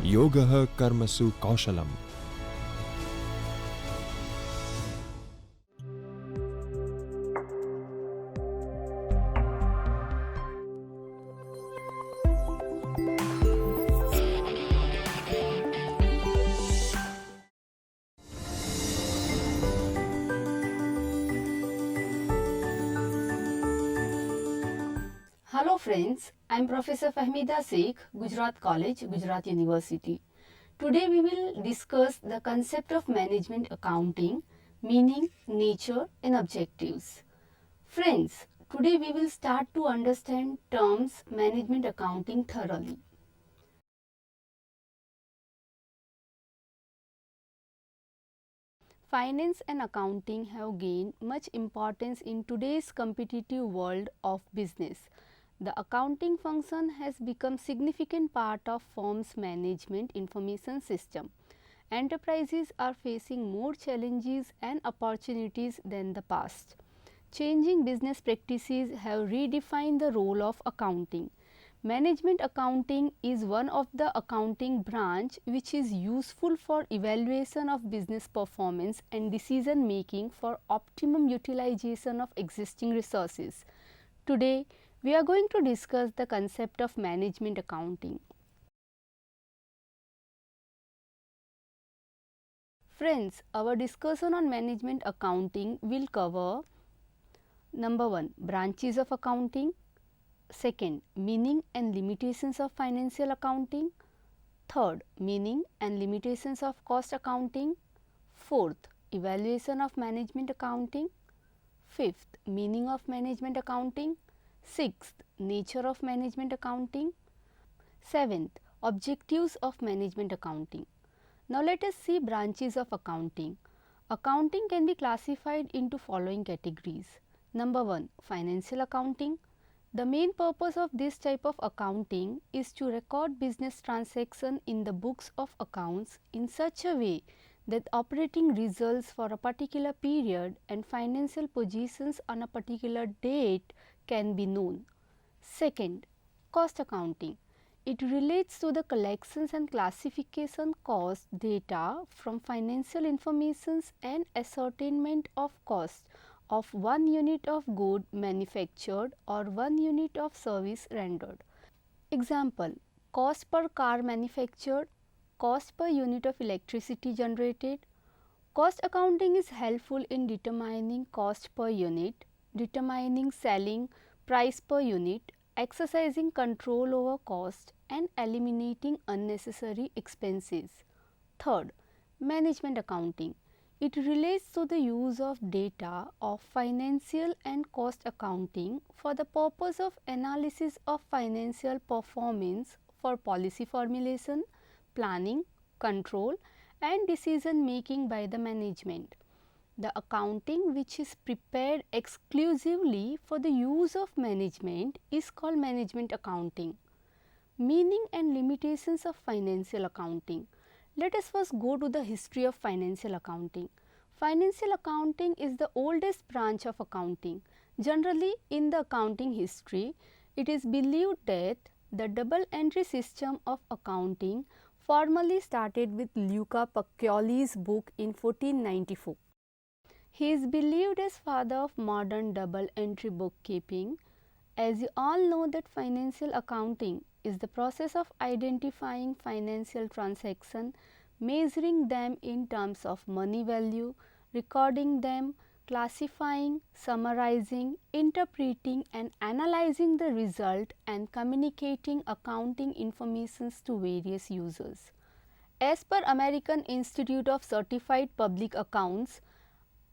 Yogaha Karmasu Kaushalam. Hello friends, I am Professor Fahmida Sheikh, Gujarat College, Gujarat University. Today we will discuss the concept of management accounting, meaning, nature and objectives. Friends, today we will start to understand terms management accounting thoroughly. Finance and accounting have gained much importance in today's competitive world of business. The accounting function has become significant part of firm's management information system. Enterprises are facing more challenges and opportunities than the past. Changing business practices have redefined the role of accounting. Management accounting is one of the accounting branch which is useful for evaluation of business performance and decision making for optimum utilization of existing resources. Today, we are going to discuss the concept of management accounting. Friends, our discussion on management accounting will cover number 1, branches of accounting, second, meaning and limitations of financial accounting, third, meaning and limitations of cost accounting, fourth, evaluation of management accounting, fifth, meaning of management accounting, sixth, nature of management accounting, seventh, objectives of management accounting. Now let us see branches of accounting. Accounting can be classified into following categories. Number 1, financial accounting. The main purpose of this type of accounting is to record business transaction in the books of accounts in such a way that operating results for a particular period and financial positions on a particular date can be known. Second, cost accounting. It relates to the collections and classification cost data from financial informations and ascertainment of cost of one unit of good manufactured or one unit of service rendered. Example, cost per car manufactured, cost per unit of electricity generated. Cost accounting is helpful in determining cost per unit, determining selling price per unit, exercising control over cost and eliminating unnecessary expenses. Third, management accounting. It relates to the use of data of financial and cost accounting for the purpose of analysis of financial performance for policy formulation, planning, control and decision making by the management. The accounting which is prepared exclusively for the use of management is called management accounting. Meaning and limitations of financial accounting. Let us first go to the history of financial accounting. Financial accounting is the oldest branch of accounting. Generally, in the accounting history, it is believed that the double entry system of accounting formally started with Luca Pacioli's book in 1494. He is believed as father of modern double entry bookkeeping. As you all know that financial accounting is the process of identifying financial transactions, measuring them in terms of money value, recording them, classifying, summarizing, interpreting and analyzing the result and communicating accounting information to various users. As per American Institute of Certified Public Accounts,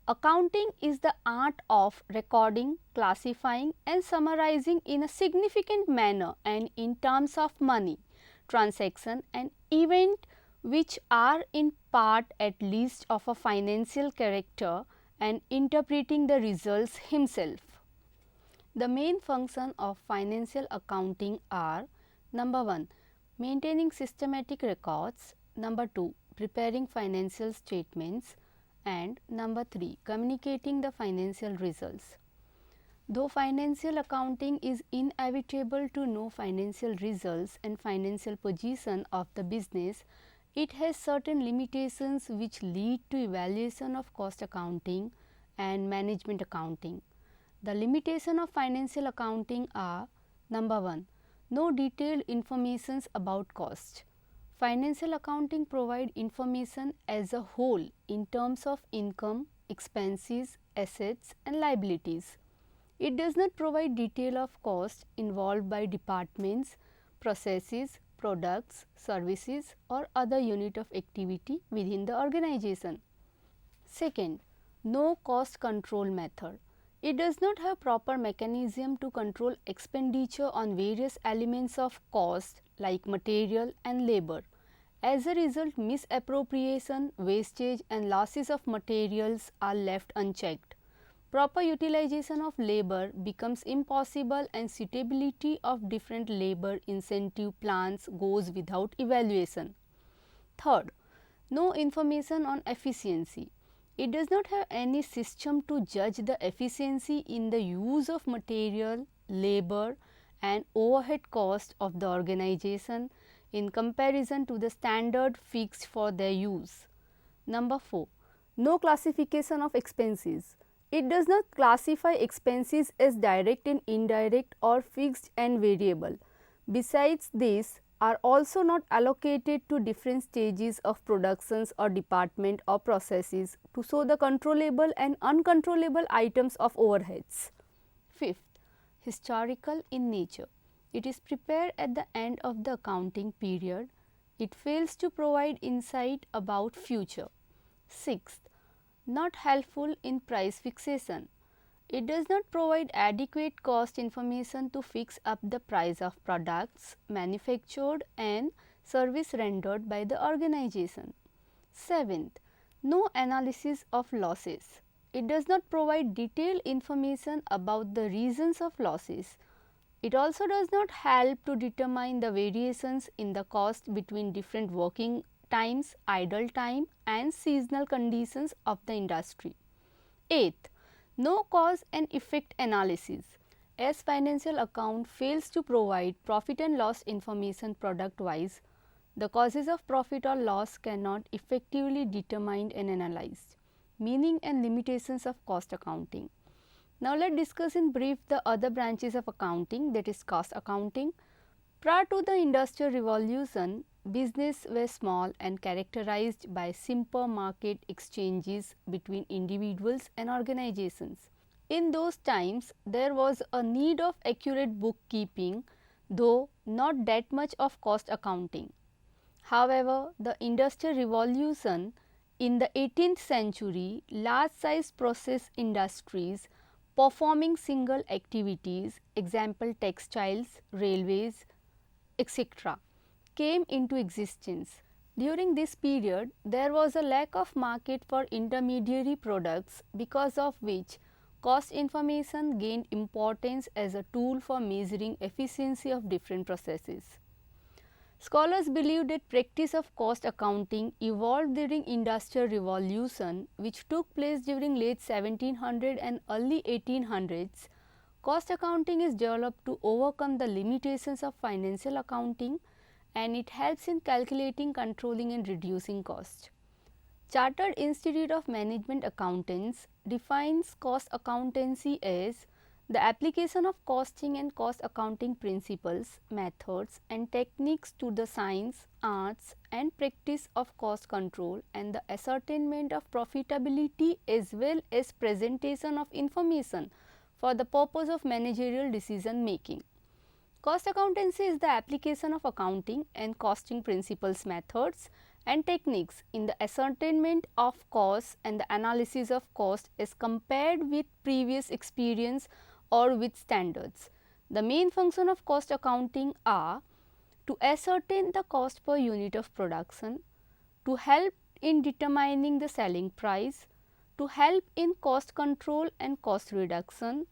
accounting is the art of recording, classifying and summarizing in a significant manner and in terms of money, transaction and event which are in part at least of a financial character and interpreting the results himself. The main function of financial accounting are number 1, maintaining systematic records, number 2, preparing financial statements and number 3, communicating the financial results. Though financial accounting is inevitable to know financial results and financial position of the business, it has certain limitations which lead to evaluation of cost accounting and management accounting. The limitation of financial accounting are: number 1, no detailed information about cost. Financial accounting provide information as a whole in terms of income, expenses, assets and liabilities. It does not provide detail of cost involved by departments, processes, products, services or other unit of activity within the organization. Second, no cost control method. It does not have proper mechanism to control expenditure on various elements of cost like material and labor. As a result, misappropriation, wastage and losses of materials are left unchecked. Proper utilization of labor becomes impossible and suitability of different labor incentive plans goes without evaluation. Third, no information on efficiency. It does not have any system to judge the efficiency in the use of material, labor and overhead cost of the organization in comparison to the standard fixed for their use. Number 4, no classification of expenses. It does not classify expenses as direct and indirect or fixed and variable. Besides this, are also not allocated to different stages of productions or department or processes to show the controllable and uncontrollable items of overheads. Fifth, historical in nature. It is prepared at the end of the accounting period. It fails to provide insight about future. Sixth, not helpful in price fixation. It does not provide adequate cost information to fix up the price of products manufactured and service rendered by the organization. Seventh, no analysis of losses. It does not provide detailed information about the reasons of losses. It also does not help to determine the variations in the cost between different working times, idle time and seasonal conditions of the industry. Eighth, no cause and effect analysis. As financial account fails to provide profit and loss information product wise, the causes of profit or loss cannot effectively determined and analyzed. Meaning and limitations of cost accounting. Now let us discuss in brief the other branches of accounting, that is cost accounting. Prior to the Industrial Revolution, business were small and characterized by simple market exchanges between individuals and organizations. In those times, there was a need of accurate bookkeeping, though not that much of cost accounting. However, the Industrial Revolution in the 18th century, large size process industries performing single activities, example textiles, railways, etc., came into existence. During this period, there was a lack of market for intermediary products, because of which cost information gained importance as a tool for measuring efficiency of different processes. Scholars believe that practice of cost accounting evolved during Industrial Revolution, which took place during late 1700 and early 1800s. Cost accounting is developed to overcome the limitations of financial accounting, and it helps in calculating, controlling and reducing cost. Chartered Institute of Management Accountants defines cost accountancy as the application of costing and cost accounting principles, methods and techniques to the science, arts and practice of cost control and the ascertainment of profitability as well as presentation of information for the purpose of managerial decision making. Cost accountancy is the application of accounting and costing principles, methods and techniques in the ascertainment of costs and the analysis of cost as compared with previous experience or with standards. The main function of cost accounting are to ascertain the cost per unit of production, to help in determining the selling price, to help in cost control and cost reduction,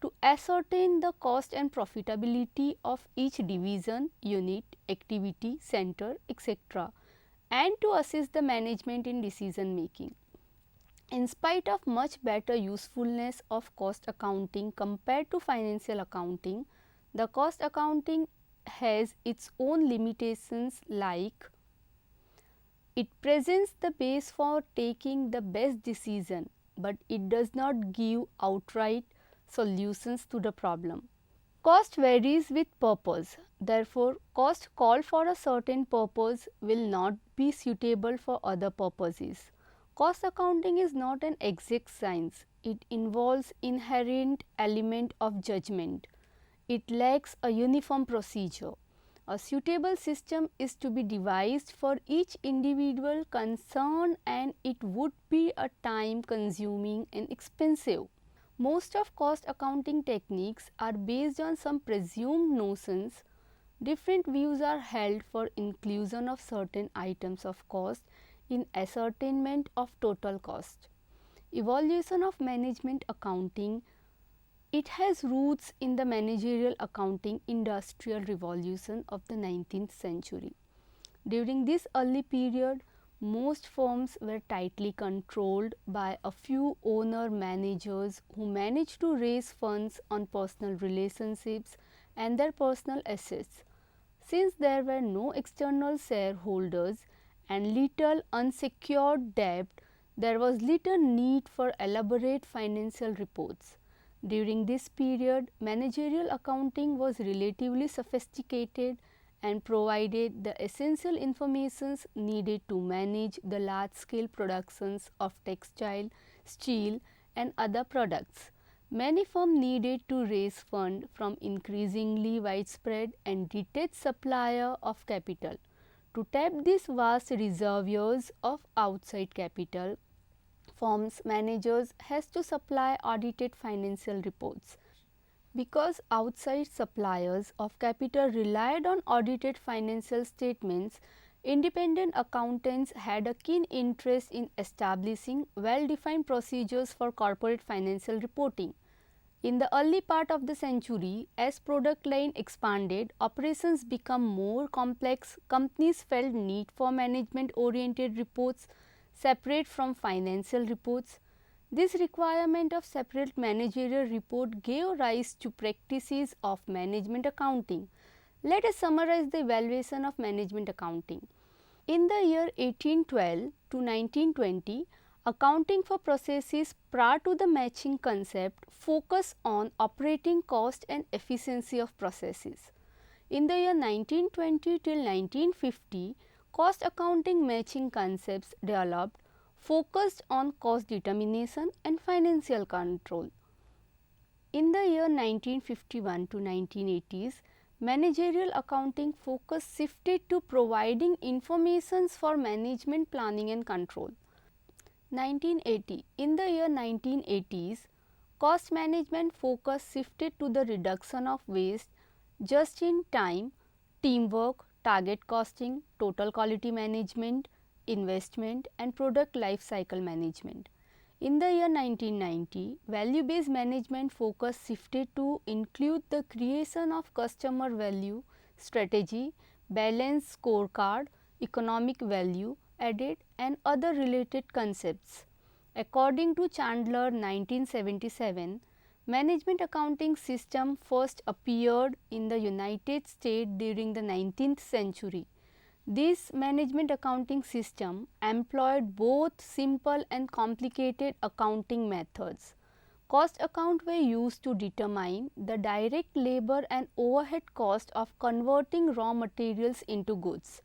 to ascertain the cost and profitability of each division, unit, activity, center, etc., and to assist the management in decision making. In spite of much better usefulness of cost accounting compared to financial accounting, the cost accounting has its own limitations, like it presents the base for taking the best decision, but it does not give outright solutions to the problem. Cost varies with purpose. Therefore, cost called for a certain purpose will not be suitable for other purposes. Cost accounting is not an exact science. It involves inherent element of judgment. It lacks a uniform procedure. A suitable system is to be devised for each individual concerned, and it would be a time consuming and expensive. Most of cost accounting techniques are based on some presumed notions. Different views are held for inclusion of certain items of cost in ascertainment of total cost. Evaluation of management accounting, it has roots in the managerial accounting industrial revolution of the 19th century. During this early period, most firms were tightly controlled by a few owner managers who managed to raise funds on personal relationships and their personal assets. Since there were no external shareholders and little unsecured debt, there was little need for elaborate financial reports. During this period, managerial accounting was relatively sophisticated and provided the essential information needed to manage the large scale productions of textile, steel and other products. Many firms needed to raise funds from increasingly widespread and detached supplier of capital. To tap these vast reservoirs of outside capital, firms managers has to supply audited financial reports. Because outside suppliers of capital relied on audited financial statements, independent accountants had a keen interest in establishing well-defined procedures for corporate financial reporting. In the early part of the century, as product line expanded, operations become more complex, companies felt need for management-oriented reports separate from financial reports. This requirement of separate managerial report gave rise to practices of management accounting. Let us summarize the evaluation of management accounting. In the year 1812 to 1920, accounting for processes prior to the matching concept focused on operating cost and efficiency of processes. In the year 1920 till 1950, cost accounting matching concepts developed focused on cost determination and financial control. In the year 1951 to 1980s, managerial accounting focus shifted to providing information for management planning and control. 1980. In the year 1980s, cost management focus shifted to the reduction of waste, just in time, teamwork, target costing, total quality management, investment and product life cycle management. In the year 1990, value based management focus shifted to include the creation of customer value strategy, balanced scorecard, economic value added and other related concepts. According to Chandler 1977, management accounting system first appeared in the United States during the 19th century. This management accounting system employed both simple and complicated accounting methods. Cost accounts were used to determine the direct labor and overhead cost of converting raw materials into goods.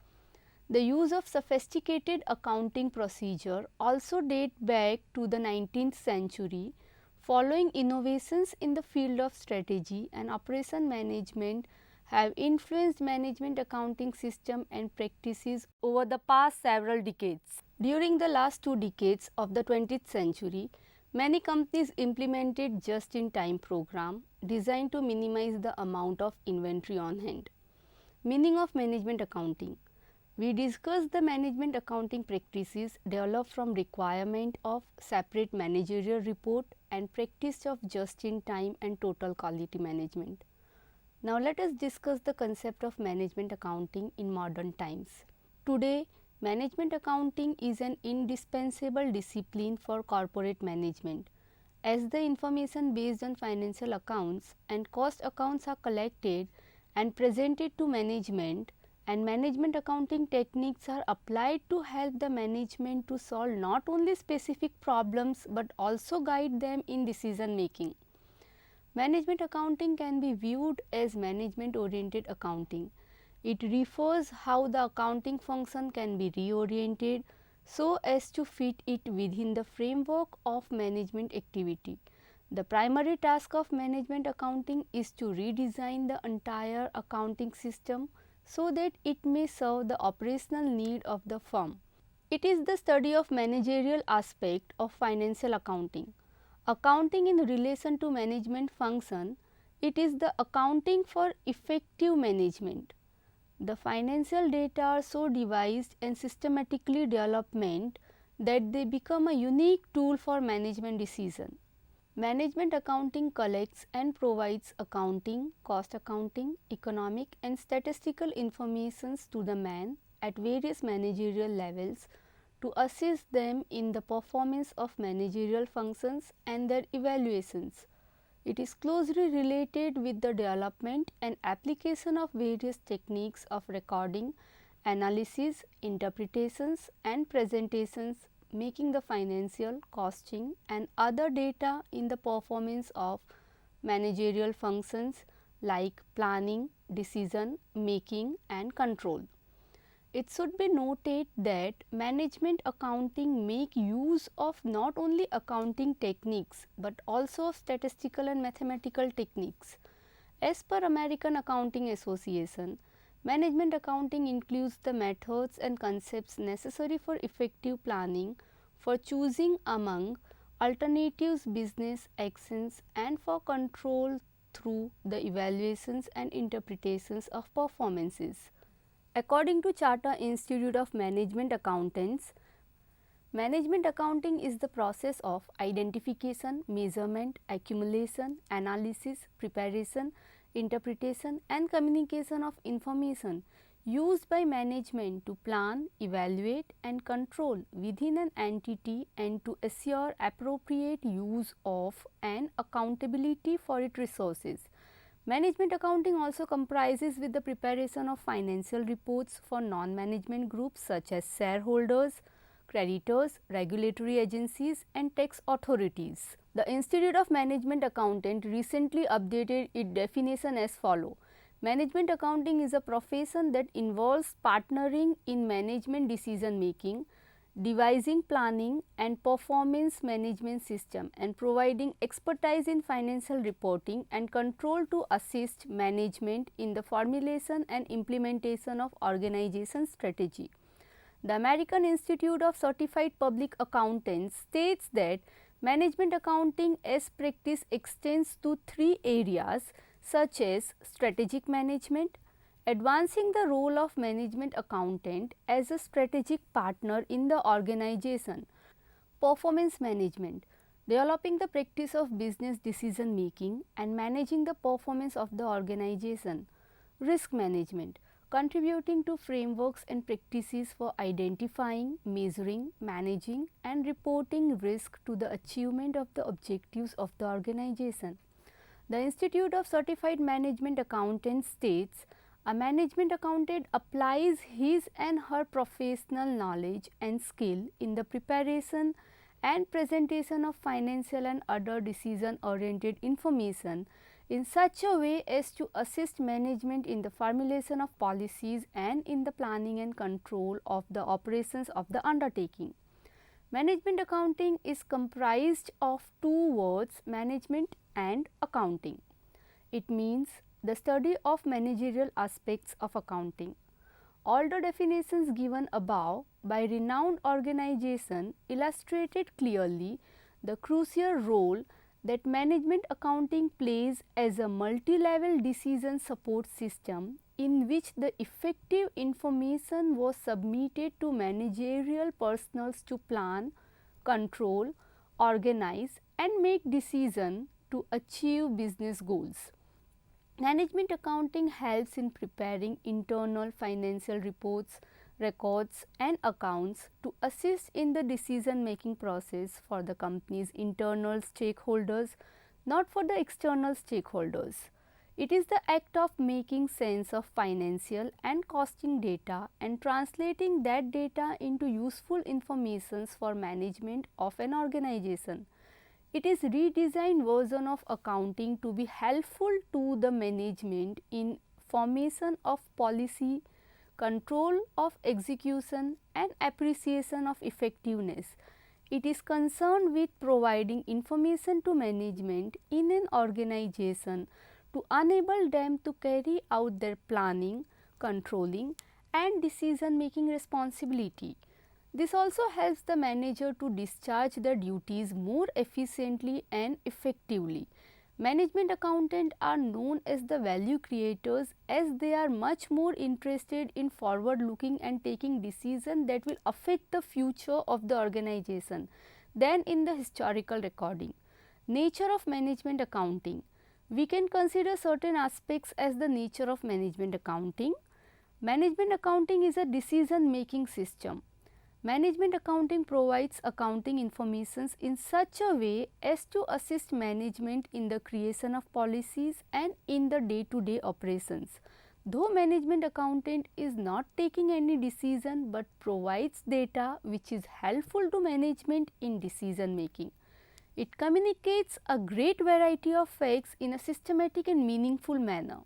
The use of sophisticated accounting procedure also date back to the 19th century. Following innovations in the field of strategy and operation management have influenced management accounting system and practices over the past several decades. During the last 2 decades of the 20th century, many companies implemented just-in-time program designed to minimize the amount of inventory on hand. Meaning of management accounting. We discussed the management accounting practices developed from requirement of separate managerial report and practice of just-in-time and total quality management. Now let us discuss the concept of management accounting in modern times. Today, Management accounting is an indispensable discipline for corporate management, as the information based on financial accounts and cost accounts are collected and presented to management, and management accounting techniques are applied to help the management to solve not only specific problems but also guide them in decision making. Management accounting can be viewed as management oriented accounting. It refers how the accounting function can be reoriented so as to fit it within the framework of management activity. The primary task of management accounting is to redesign the entire accounting system so that it may serve the operational need of the firm. It is the study of managerial aspect of financial accounting. Accounting in relation to management function, it is the accounting for effective management. The financial data are so devised and systematically development that they become a unique tool for management decision. Management accounting collects and provides accounting, cost accounting, economic and statistical informations to the man at various managerial levels to assist them in the performance of managerial functions and their evaluations. It is closely related with the development and application of various techniques of recording, analysis, interpretations and presentations, making the financial, costing and other data in the performance of managerial functions like planning, decision making and control. It should be noted that management accounting make use of not only accounting techniques but also of statistical and mathematical techniques. As per American Accounting Association, management accounting includes the methods and concepts necessary for effective planning, for choosing among alternatives business actions and for control through the evaluations and interpretations of performances. According to Charter Institute of Management Accountants, management accounting is the process of identification, measurement, accumulation, analysis, preparation, interpretation and communication of information used by management to plan, evaluate and control within an entity and to assure appropriate use of and accountability for its resources. Management accounting also comprises with the preparation of financial reports for non-management groups such as shareholders, creditors, regulatory agencies and tax authorities. The Institute of Management Accountant recently updated its definition as follows. Management accounting is a profession that involves partnering in management decision making, devising planning and performance management system and providing expertise in financial reporting and control to assist management in the formulation and implementation of organization strategy. The American Institute of Certified Public Accountants states that management accounting as practice extends to three areas such as strategic management, advancing the role of management accountant as a strategic partner in the organization, performance management, developing the practice of business decision making and managing the performance of the organization, risk management, contributing to frameworks and practices for identifying, measuring, managing and reporting risk to the achievement of the objectives of the organization. The Institute of Certified Management Accountants states, a management accountant applies his and her professional knowledge and skill in the preparation and presentation of financial and other decision oriented information in such a way as to assist management in the formulation of policies and in the planning and control of the operations of the undertaking. Management accounting is comprised of two words, management and accounting. It means the study of managerial aspects of accounting. All the definitions given above by renowned organization illustrated clearly the crucial role that management accounting plays as a multi-level decision support system in which the effective information was submitted to managerial personnel to plan, control, organize and make decisions to achieve business goals. Management accounting helps in preparing internal financial reports, records and accounts to assist in the decision making process for the company's internal stakeholders, not for the external stakeholders. It is the act of making sense of financial and costing data and translating that data into useful information for management of an organization. It is redesigned version of accounting to be helpful to the management in formation of policy, control of execution and appreciation of effectiveness. It is concerned with providing information to management in an organization to enable them to carry out their planning, controlling and decision making responsibility. This also helps the manager to discharge their duties more efficiently and effectively. Management accountants are known as the value creators as they are much more interested in forward looking and taking decisions that will affect the future of the organization than in the historical recording. Nature of management accounting. We can consider certain aspects as the nature of management accounting. Management accounting is a decision making system. Management accounting provides accounting information in such a way as to assist management in the creation of policies and in the day-to-day operations. Though management accountant is not taking any decision but provides data which is helpful to management in decision making. It communicates a great variety of facts in a systematic and meaningful manner.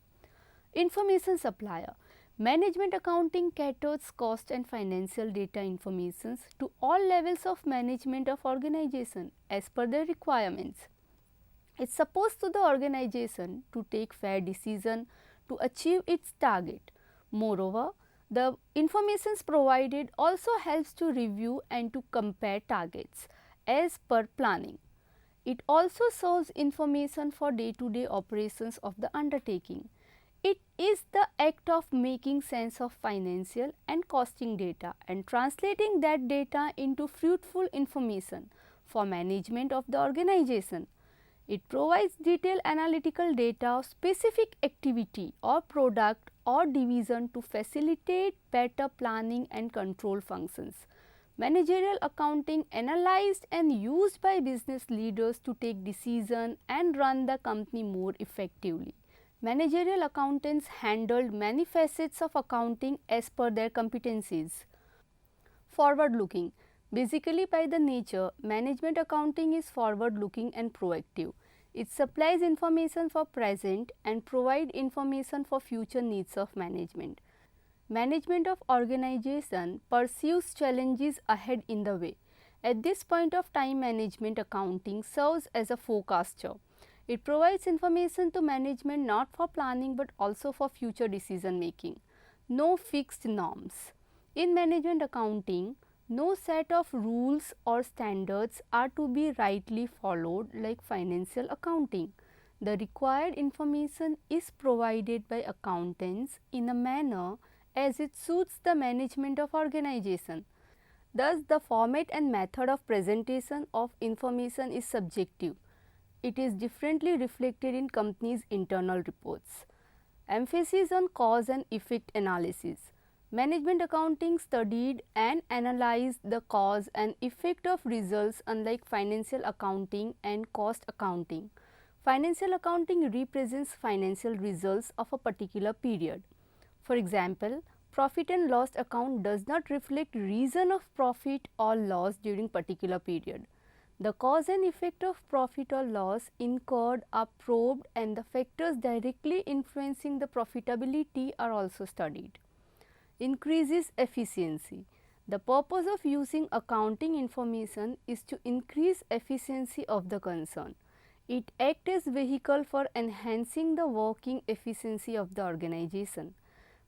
Information supplier. Management accounting caters cost and financial data information to all levels of management of organization as per their requirements. It is supposed to the organization to take fair decision to achieve its target. Moreover, the information provided also helps to review and to compare targets as per planning. It also serves information for day-to-day operations of the undertaking. It is the act of making sense of financial and costing data and translating that data into fruitful information for management of the organization. It provides detailed analytical data of specific activity or product or division to facilitate better planning and control functions. Managerial accounting analyzed and used by business leaders to take decisions and run the company more effectively. Managerial accountants handled many facets of accounting as per their competencies. Forward looking. Basically, by the nature, management accounting is forward looking and proactive. It supplies information for present and provide information for future needs of management. Management of organization pursues challenges ahead in the way. At this point of time, management accounting serves as a forecaster. It provides information to management not for planning but also for future decision making. No fixed norms. In management accounting, no set of rules or standards are to be rightly followed like financial accounting. The required information is provided by accountants in a manner as it suits the management of organization. Thus, the format and method of presentation of information is subjective. It is differently reflected in companies' internal reports. Emphasis on cause and effect analysis. Management accounting studied and analyzed the cause and effect of results unlike financial accounting and cost accounting. Financial accounting represents financial results of a particular period. For example, profit and loss account does not reflect reason of profit or loss during particular period. The cause and effect of profit or loss incurred are probed and the factors directly influencing the profitability are also studied. Increases efficiency. The purpose of using accounting information is to increase efficiency of the concern. It acts as vehicle for enhancing the working efficiency of the organization.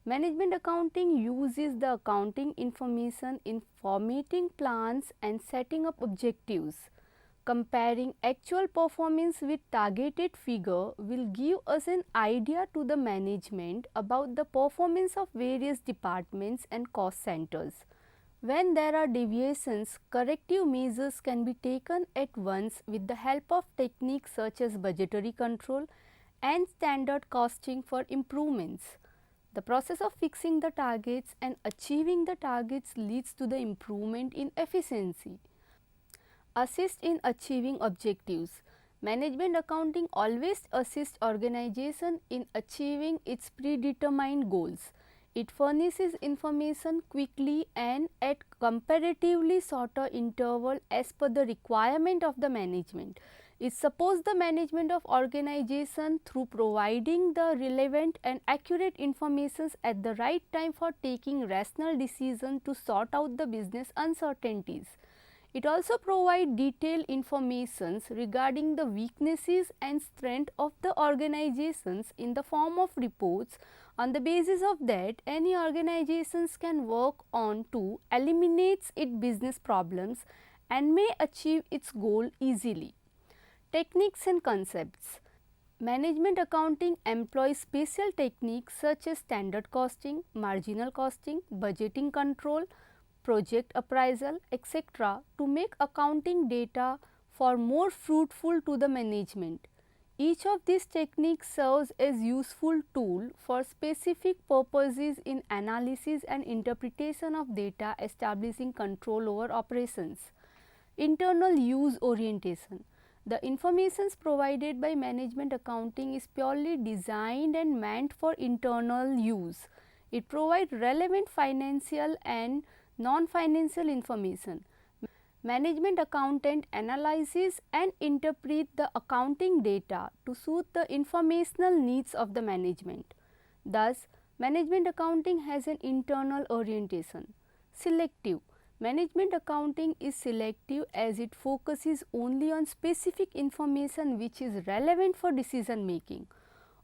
Management accounting uses the accounting information in formatting plans and setting up objectives. Comparing actual performance with targeted figure will give us an idea to the management about the performance of various departments and cost centers. When there are deviations, corrective measures can be taken at once with the help of techniques such as budgetary control and standard costing for improvements. The process of fixing the targets and achieving the targets leads to the improvement in efficiency. Assist in achieving objectives. Management accounting always assists organization in achieving its predetermined goals. It furnishes information quickly and at comparatively shorter interval as per the requirement of the management. It supports the management of organization through providing the relevant and accurate information at the right time for taking rational decisions to sort out the business uncertainties. It also provides detailed information regarding the weaknesses and strength of the organizations in the form of reports. On the basis of that, any organizations can work on to eliminate its business problems and may achieve its goal easily. Techniques and concepts. Management accounting employs special techniques such as standard costing, marginal costing, budgeting control, project appraisal, etc. to make accounting data for more fruitful to the management. Each of these techniques serves as useful tool for specific purposes in analysis and interpretation of data, establishing control over operations. Internal use orientation. The information provided by management accounting is purely designed and meant for internal use. It provides relevant financial and non-financial information. Management accountant analyzes and interpret the accounting data to suit the informational needs of the management. Thus, management accounting has an internal orientation. Selective. Management accounting is selective as it focuses only on specific information which is relevant for decision making.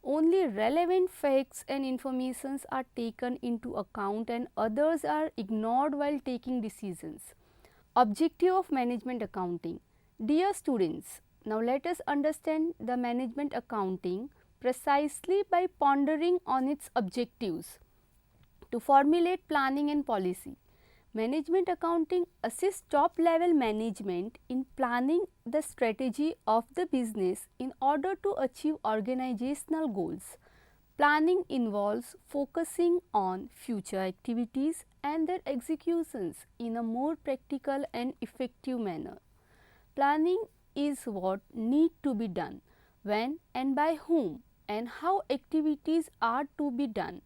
Only relevant facts and informations are taken into account and others are ignored while taking decisions. Objective of management accounting. Dear students, now let us understand the management accounting precisely by pondering on its objectives. To formulate planning and policy. Management accounting assists top level management in planning the strategy of the business in order to achieve organizational goals. Planning involves focusing on future activities and their executions in a more practical and effective manner. Planning is what need to be done, when and by whom, and how activities are to be done.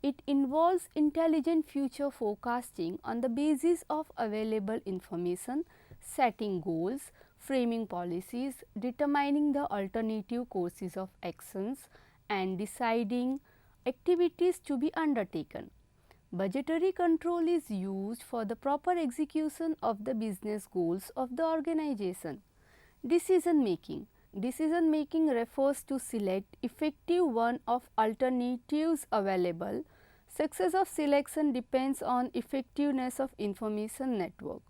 It involves intelligent future forecasting on the basis of available information, setting goals, framing policies, determining the alternative courses of actions, and deciding activities to be undertaken. Budgetary control is used for the proper execution of the business goals of the organization. Decision making. Decision making refers to select effective one of alternatives available. Success of selection depends on effectiveness of information network.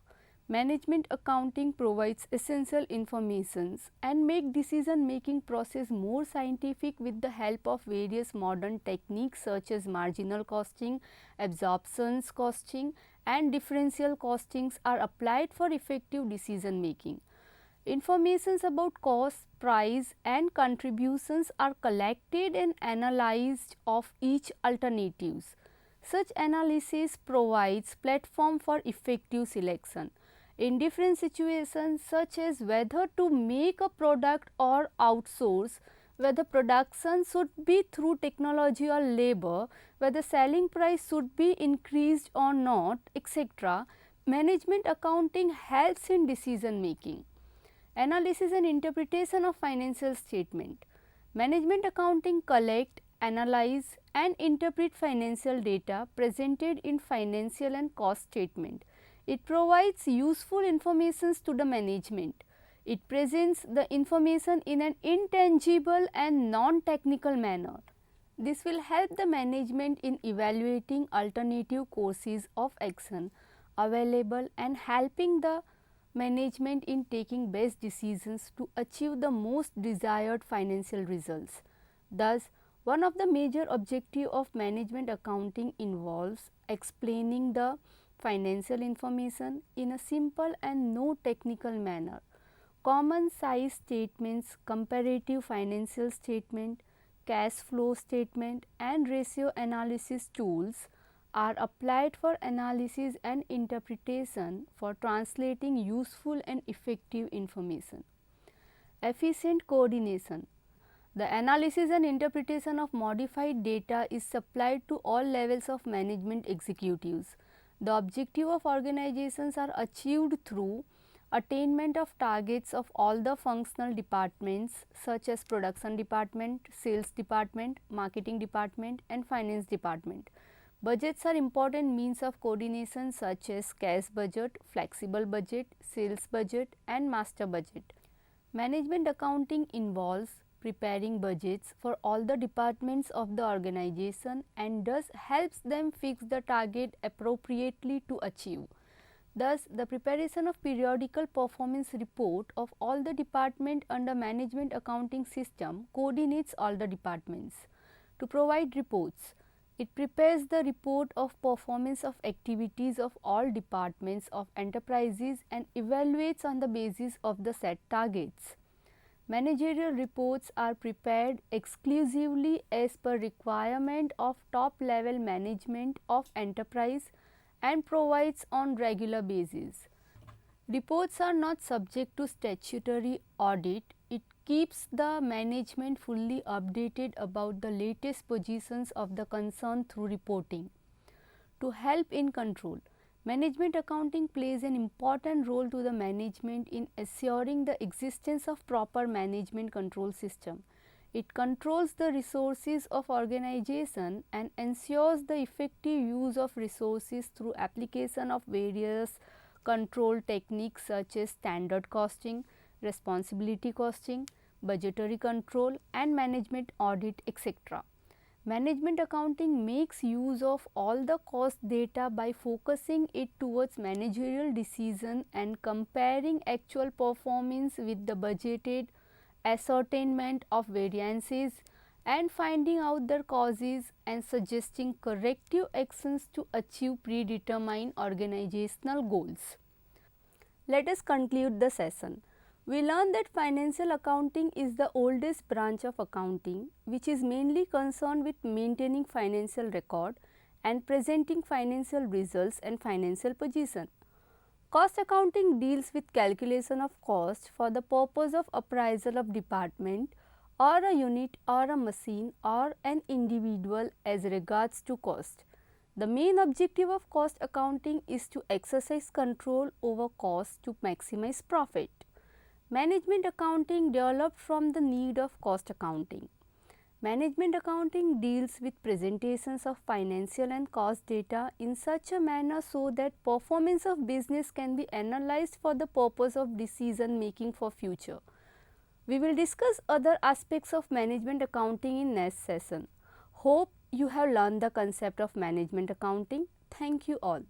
Management accounting provides essential informations and make decision making process more scientific with the help of various modern techniques such as marginal costing, absorptions costing and differential costings are applied for effective decision making. Informations about cost, price and contributions are collected and analyzed of each alternatives. Such analysis provides platform for effective selection. In different situations such as whether to make a product or outsource, whether production should be through technology or labor, whether selling price should be increased or not, etc., management accounting helps in decision making. Analysis and interpretation of financial statement. Management accounting collect, analyze and interpret financial data presented in financial and cost statement. It provides useful information to the management. It presents the information in an intangible and non-technical manner. This will help the management in evaluating alternative courses of action available and helping the management in taking best decisions to achieve the most desired financial results. Thus, one of the major objectives of management accounting involves explaining the financial information in a simple and no technical manner. Common size statements, comparative financial statement, cash flow statement, and ratio analysis tools are applied for analysis and interpretation for translating useful and effective information. Efficient coordination. The analysis and interpretation of modified data is supplied to all levels of management executives. The objective of organizations are achieved through attainment of targets of all the functional departments such as production department, sales department, marketing department and finance department. Budgets are important means of coordination such as cash budget, flexible budget, sales budget and master budget. Management accounting involves preparing budgets for all the departments of the organization and thus helps them fix the target appropriately to achieve. Thus, the preparation of periodical performance report of all the departments under management accounting system coordinates all the departments. To provide reports, it prepares the report of performance of activities of all departments of enterprises and evaluates on the basis of the set targets. Managerial reports are prepared exclusively as per requirement of top level management of enterprise and provides on regular basis. Reports are not subject to statutory audit. It keeps the management fully updated about the latest positions of the concern through reporting. To help in control, management accounting plays an important role to the management in assuring the existence of proper management control system. It controls the resources of organization and ensures the effective use of resources through application of various control techniques such as standard costing, responsibility costing, budgetary control and management audit, etc. Management accounting makes use of all the cost data by focusing it towards managerial decision and comparing actual performance with the budgeted, ascertainment of variances and finding out their causes and suggesting corrective actions to achieve predetermined organizational goals. Let us conclude the session. We learned that financial accounting is the oldest branch of accounting, which is mainly concerned with maintaining financial record and presenting financial results and financial position. Cost accounting deals with calculation of cost for the purpose of appraisal of department or a unit or a machine or an individual as regards to cost. The main objective of cost accounting is to exercise control over cost to maximize profit. Management accounting developed from the need of cost accounting. Management accounting deals with presentations of financial and cost data in such a manner so that performance of business can be analyzed for the purpose of decision making for future. We will discuss other aspects of management accounting in next session. Hope you have learned the concept of management accounting. Thank you all.